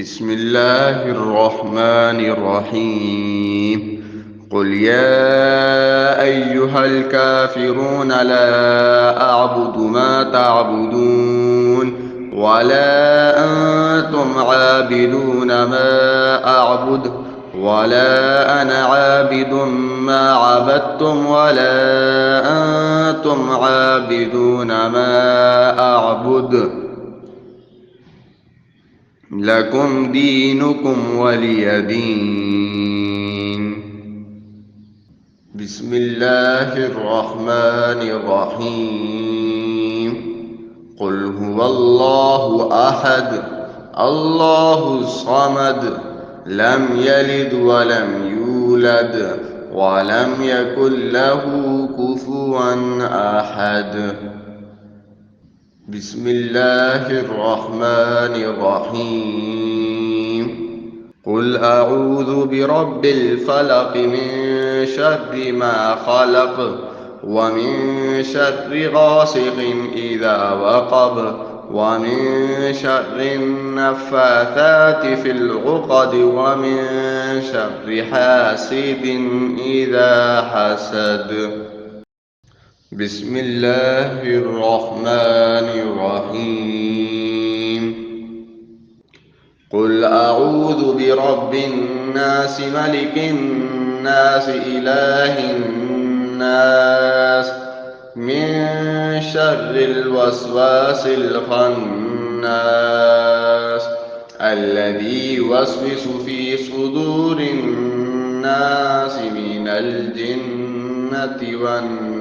بسم الله الرحمن الرحيم. قل يا أيها الكافرون لا أعبد ما تعبدون ولا أنتم عابدون ما أعبد ولا أنا عابد ما عبدتم ولا أنتم عابدون ما أعبد لكم دينكم ولي دين. بسم الله الرحمن الرحيم. قل هو الله أحد الله الصمد لم يلد ولم يولد ولم يكن له كفوا أحد. بسم الله الرحمن الرحيم. قل أعوذ برب الفلق من شر ما خلق ومن شر غاسق إذا وقب ومن شر النفاثات في العقد ومن شر حاسد إذا حسد. بسم الله الرحمن الرحيم. قل أعوذ برب الناس ملك الناس إله الناس من شر الوسواس الخناس الذي يوسوس في صدور الناس من الجنة والناس.